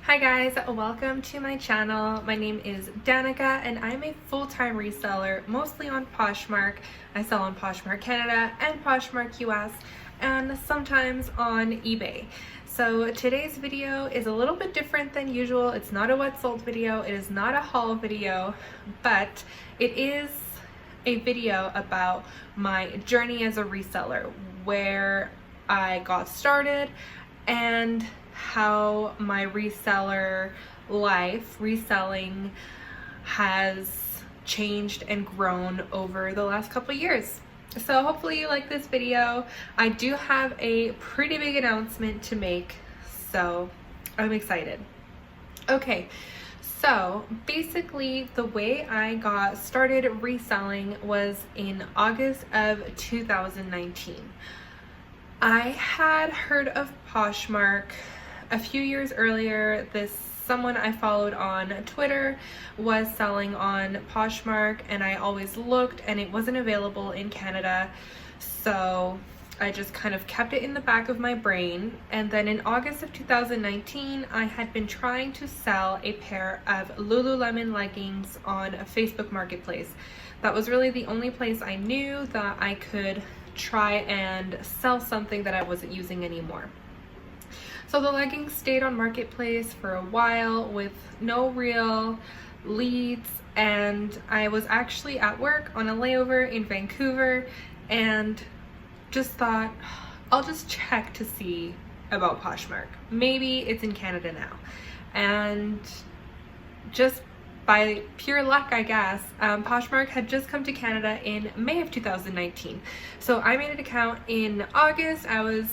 Hi guys, welcome to my channel. My name is Danica and I'm a full-time reseller, mostly on Poshmark. I sell on Poshmark Canada and Poshmark US and sometimes on eBay. So today's video is a little bit different than usual. It's not a what sold video, it is not a haul video, but it is a video about my journey as a reseller, where I got started and how my reseller life, reselling, has changed and grown over the last couple of years. So hopefully you like this video. I do have a pretty big announcement to make, so I'm excited. Okay, so basically the way I got started reselling was in August of 2019. I had heard of Poshmark a few years earlier. Someone I followed on Twitter was selling on Poshmark and I always looked and it wasn't available in Canada, so I just kind of kept it in the back of my brain. And then in August of 2019 I had been trying to sell a pair of Lululemon leggings on a Facebook marketplace. That was really the only place I knew that I could try and sell something that I wasn't using anymore. So the leggings stayed on marketplace for a while with no real leads, and I was actually at work on a layover in Vancouver and just thought, I'll just check to see about Poshmark. Maybe it's in Canada now. And just by pure luck, I guess, Poshmark had just come to Canada in May of 2019. So I made an account in August. I was,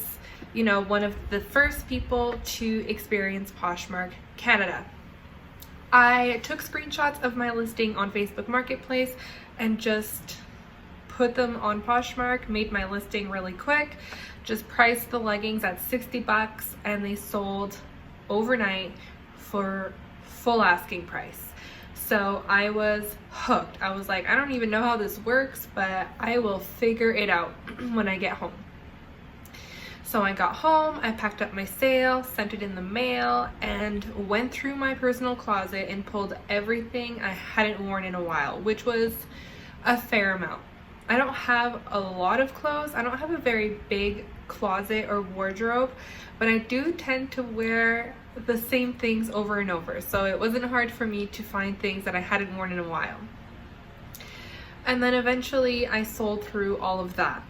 one of the first people to experience Poshmark Canada. I took screenshots of my listing on Facebook Marketplace and just put them on Poshmark, made my listing really quick, just priced the leggings at 60 bucks and they sold overnight for full asking price. So I was hooked. I was like, I don't even know how this works, but I will figure it out when I get home. So I got home, I packed up my sale, sent it in the mail, and went through my personal closet and pulled everything I hadn't worn in a while, which was a fair amount. I don't have a lot of clothes. I don't have a very big closet or wardrobe, but I do tend to wear the same things over and over. So it wasn't hard for me to find things that I hadn't worn in a while. And then eventually I sold through all of that.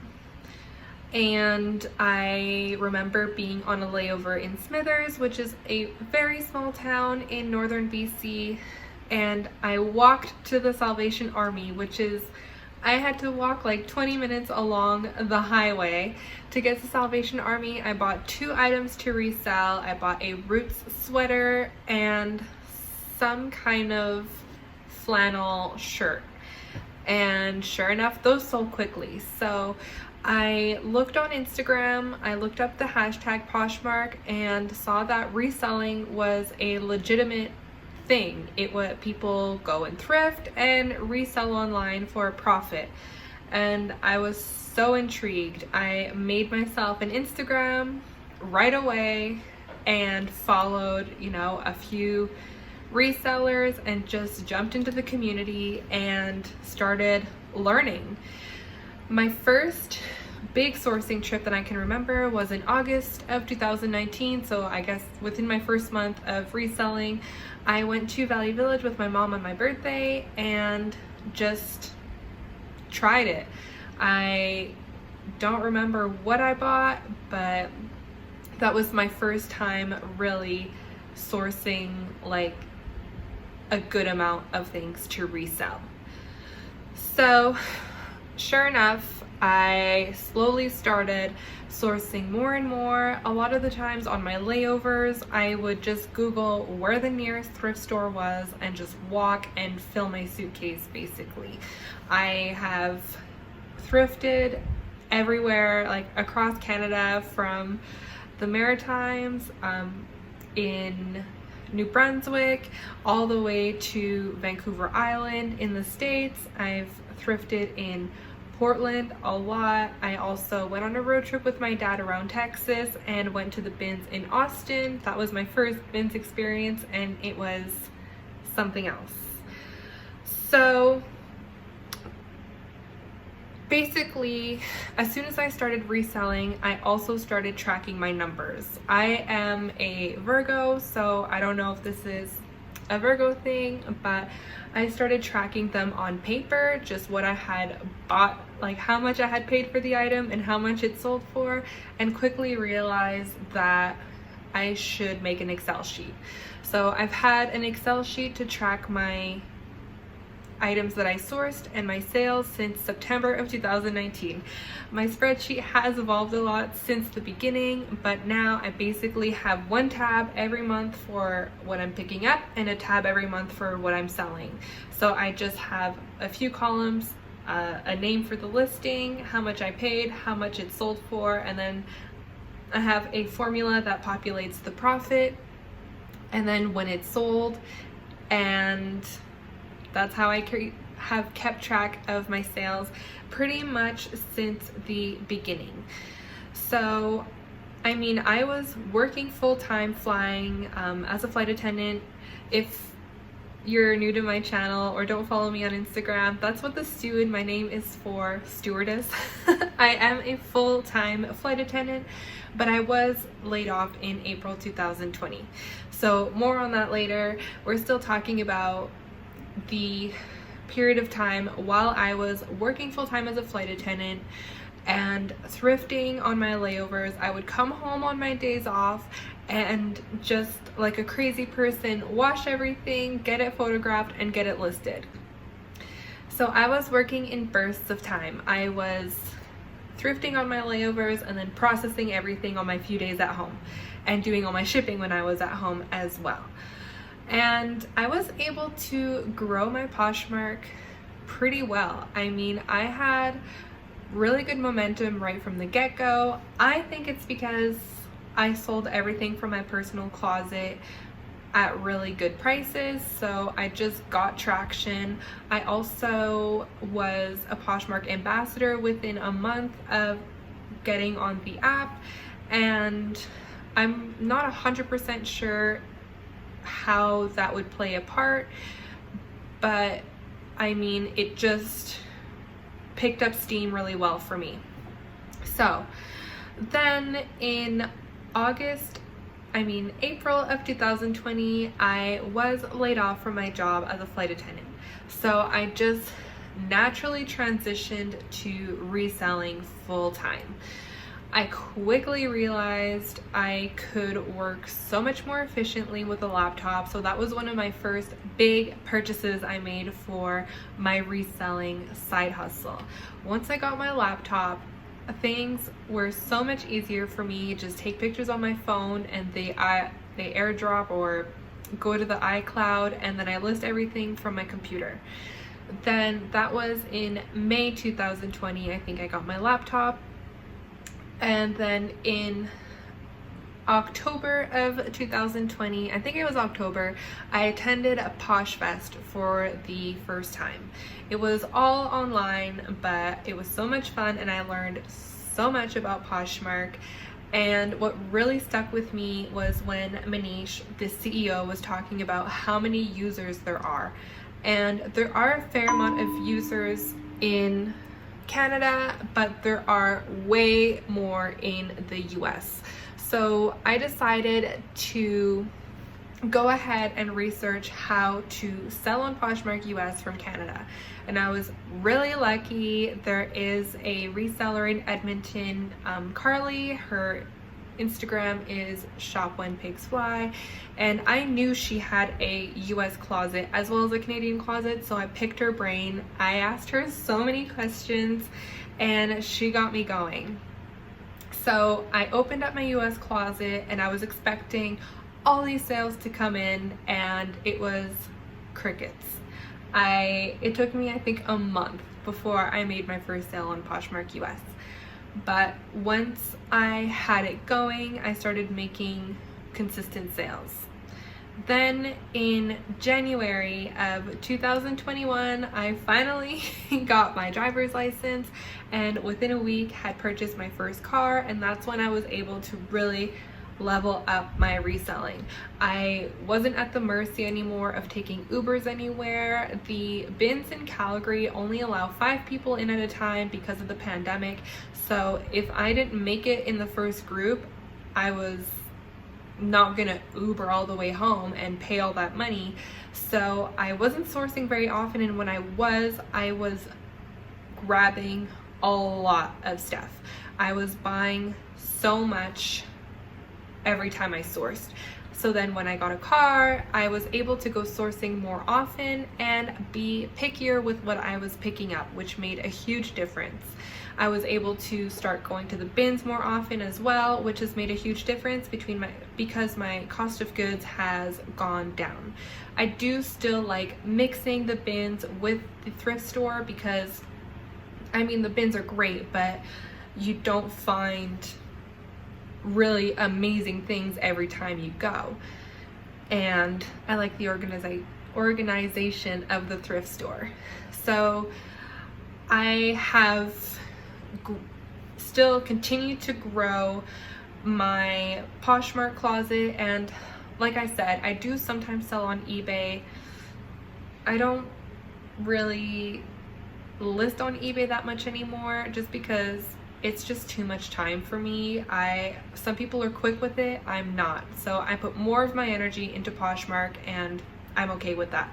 And I remember being on a layover in Smithers, which is a very small town in northern BC, and I walked to the Salvation Army, which is, I had to walk like 20 minutes along the highway to get to Salvation Army. I bought 2 items to resell. I bought a Roots sweater and some kind of flannel shirt. And sure enough, those sold quickly. So I looked on Instagram, I looked up the hashtag Poshmark and saw that reselling was a legitimate thing. It would people go and thrift and resell online for a profit. And I was so intrigued. I made myself an Instagram right away and followed, a few resellers and just jumped into the community and started learning. My first big sourcing trip that I can remember was in August of 2019, so I guess within my first month of reselling, I went to Valley Village with my mom on my birthday and just tried it. I don't remember what I bought, but that was my first time really sourcing like a good amount of things to resell. So sure enough, I slowly started sourcing more and more. A lot of the times on my layovers, I would just Google where the nearest thrift store was and just walk and fill my suitcase basically. I have thrifted everywhere, like across Canada, from the Maritimes, in New Brunswick, all the way to Vancouver Island in the States. I've thrifted in Portland a lot. I also went on a road trip with my dad around Texas and went to the bins in Austin. That was my first bins experience, and it was something else. So basically, as soon as I started reselling, I also started tracking my numbers. I am a Virgo, so I don't know if this is a Virgo thing, but I started tracking them on paper, just what I had bought, like how much I had paid for the item and how much it sold for, and quickly realized that I should make an Excel sheet. So I've had an Excel sheet to track my items that I sourced and my sales since September of 2019. My spreadsheet has evolved a lot since the beginning, but now I basically have one tab every month for what I'm picking up and a tab every month for what I'm selling. So I just have a few columns, a name for the listing, how much I paid, how much it sold for, and then I have a formula that populates the profit and then when it's sold, and that's how I have kept track of my sales pretty much since the beginning. So, I mean, I was working full-time flying as a flight attendant. If you're new to my channel or don't follow me on Instagram, that's what the Stu in my name is for, stewardess. I am a full-time flight attendant, but I was laid off in April 2020. So more on that later. We're still talking about the period of time while I was working full-time as a flight attendant and thrifting on my layovers. I would come home on my days off and just like a crazy person wash everything, get it photographed, and get it listed. So I was working in bursts of time. I was thrifting on my layovers and then processing everything on my few days at home and doing all my shipping when I was at home as well. And I was able to grow my Poshmark pretty well. I mean, I had really good momentum right from the get-go. I think it's because I sold everything from my personal closet at really good prices, so I just got traction. I also was a Poshmark ambassador within a month of getting on the app, and I'm not 100% sure how that would play a part, but I mean, it just picked up steam really well for me. So then in April of 2020, I was laid off from my job as a flight attendant. So I just naturally transitioned to reselling full time. I quickly realized I could work so much more efficiently with a laptop. So that was one of my first big purchases I made for my reselling side hustle. Once I got my laptop, things were so much easier for me. Just take pictures on my phone and they airdrop or go to the iCloud, and then I list everything from my computer. Then that was in May 2020. I think I got my laptop. And then in October of 2020, I think it was October, I attended a Posh Fest for the first time. It was all online, but it was so much fun and I learned so much about Poshmark. And what really stuck with me was when Manish, the CEO, was talking about how many users there are. And there are a fair amount of users in Canada, but there are way more in the US. So I decided to go ahead and research how to sell on Poshmark US from Canada. And I was really lucky. There is a reseller in Edmonton, Carly. Her Instagram is Shop When Pigs Fly, and I knew she had a US closet as well as a Canadian closet, so I picked her brain. I asked her so many questions and she got me going. So I opened up my US closet and I was expecting all these sales to come in, and it was crickets. It took me, I think, a month before I made my first sale on Poshmark US. But once I had it going, I started making consistent sales. Then in January of 2021, I finally got my driver's license, and within a week had purchased my first car, and that's when I was able to really level up my reselling. I wasn't at the mercy anymore of taking Ubers anywhere. The bins in Calgary only allow 5 people in at a time because of the pandemic. So if I didn't make it in the first group, I was not gonna Uber all the way home and pay all that money. So I wasn't sourcing very often, and when I was grabbing a lot of stuff. I was buying so much every time I sourced. So then when I got a car, I was able to go sourcing more often and be pickier with what I was picking up, which made a huge difference. I was able to start going to the bins more often as well, which has made a huge difference because my cost of goods has gone down. I do still like mixing the bins with the thrift store because, I mean, the bins are great, but you don't find really amazing things every time you go. And I like the organization of the thrift store. So I have still continued to grow my Poshmark closet, and like I said, I do sometimes sell on eBay. I don't really list on eBay that much anymore just because it's just too much time for me. Some people are quick with it, I'm not. So I put more of my energy into Poshmark, and I'm okay with that.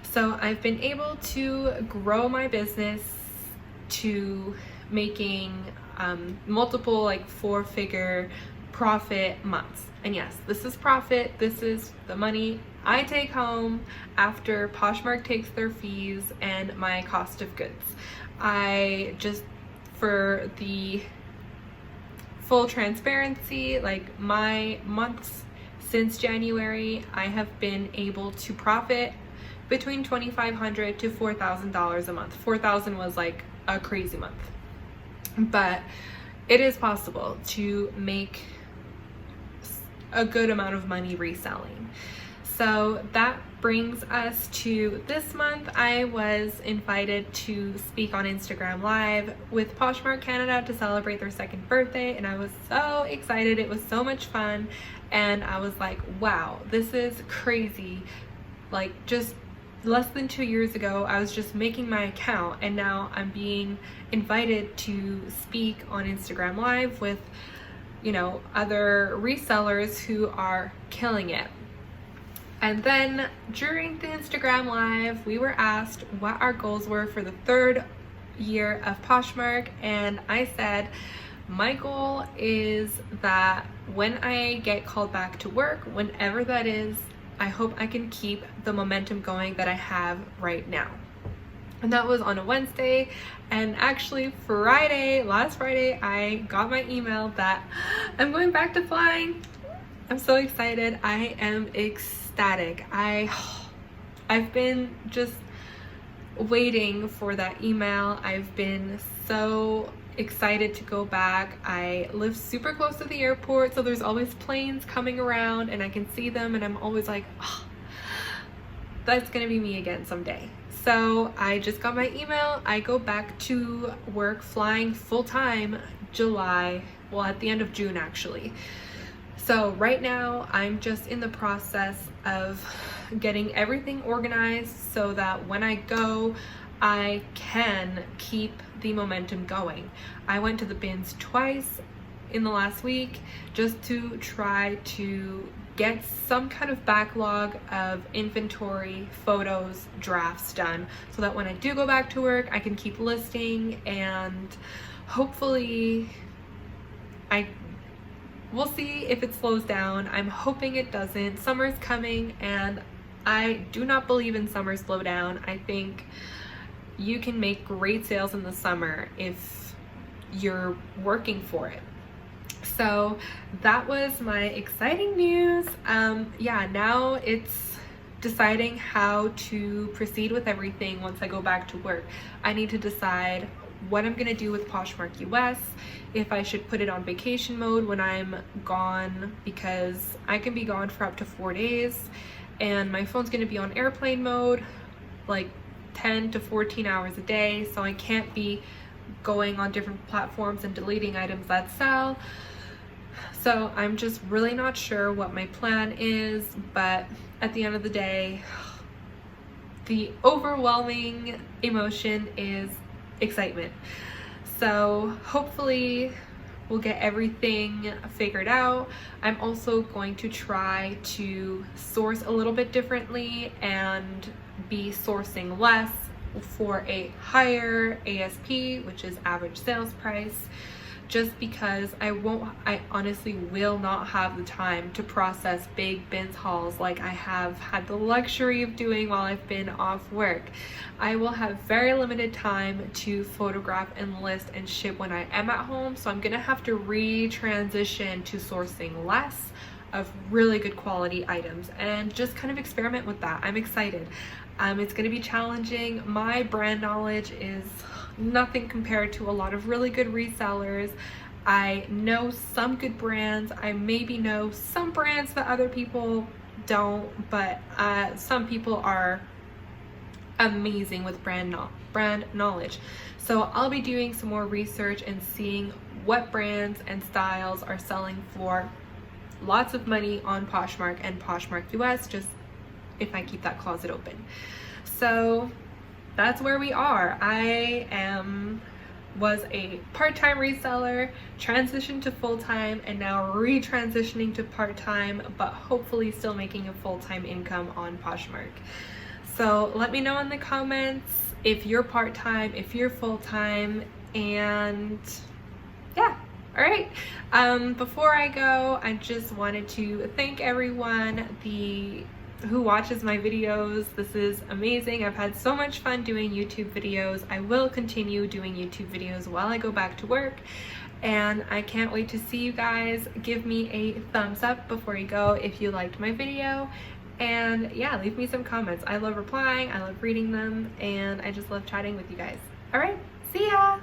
So I've been able to grow my business to making multiple like 4-figure profit months. And yes, this is profit. This is the money I take home after Poshmark takes their fees and my cost of goods. For the full transparency, like my months since January, I have been able to profit between $2,500 to $4,000 a month. 4,000 was like a crazy month, but it is possible to make a good amount of money reselling. So that brings us to this month. I was invited to speak on Instagram Live with Poshmark Canada to celebrate their 2nd birthday, and I was so excited. It was so much fun, and I was like, wow, this is crazy. Like, just less than 2 years ago, I was just making my account, and now I'm being invited to speak on Instagram Live with, you know, other resellers who are killing it. And then during the Instagram Live, we were asked what our goals were for the 3rd year of Poshmark, and I said my goal is that when I get called back to work, whenever that is, I hope I can keep the momentum going that I have right now. And that was on a Wednesday, and actually last Friday, I got my email that I'm going back to flying. I'm so excited. I am ecstatic. I've been just waiting for that email. I've been so excited to go back. I live super close to the airport, so there's always planes coming around and I can see them, and I'm always like, oh, that's gonna be me again someday. So I just got my email. I go back to work flying full-time at the end of June actually. So right now I'm just in the process of getting everything organized so that when I go, I can keep the momentum going. I went to the bins twice in the last week just to try to get some kind of backlog of inventory, photos, drafts done so that when I do go back to work, I can keep listing, and hopefully we'll see if it slows down. I'm hoping it doesn't. Summer's coming, and I do not believe in summer slowdown. I think you can make great sales in the summer if you're working for it. So that was my exciting news. Now it's deciding how to proceed with everything once I go back to work. I need to decide what I'm gonna do with Poshmark US, if I should put it on vacation mode when I'm gone, because I can be gone for up to 4 days and my phone's gonna be on airplane mode like 10 to 14 hours a day, so I can't be going on different platforms and deleting items that sell. So I'm just really not sure what my plan is, but at the end of the day, the overwhelming emotion is excitement. So hopefully we'll get everything figured out. I'm also going to try to source a little bit differently and be sourcing less for a higher ASP, which is average sales price, just because I honestly will not have the time to process big bins hauls like I have had the luxury of doing while I've been off work. I will have very limited time to photograph and list and ship when I am at home, so I'm gonna have to re-transition to sourcing less of really good quality items and just kind of experiment with that. I'm excited. It's going to be challenging. My brand knowledge is nothing compared to a lot of really good resellers. I know some good brands. I maybe know some brands that other people don't, but some people are amazing with brand knowledge. So I'll be doing some more research and seeing what brands and styles are selling for lots of money on Poshmark and Poshmark US, just if I keep that closet open. So that's where we are. I was a part-time reseller, transitioned to full-time, and now re-transitioning to part-time, but hopefully still making a full-time income on Poshmark. So let me know in the comments if you're part-time, if you're full-time, and yeah. All right, before I go, I just wanted to thank everyone who watches my videos. This is amazing. I've had so much fun doing YouTube videos. I will continue doing YouTube videos while I go back to work, and I can't wait to see you guys. Give me a thumbs up before you go if you liked my video, and yeah, leave me some comments. I love replying, I love reading them, and I just love chatting with you guys. All right, see ya!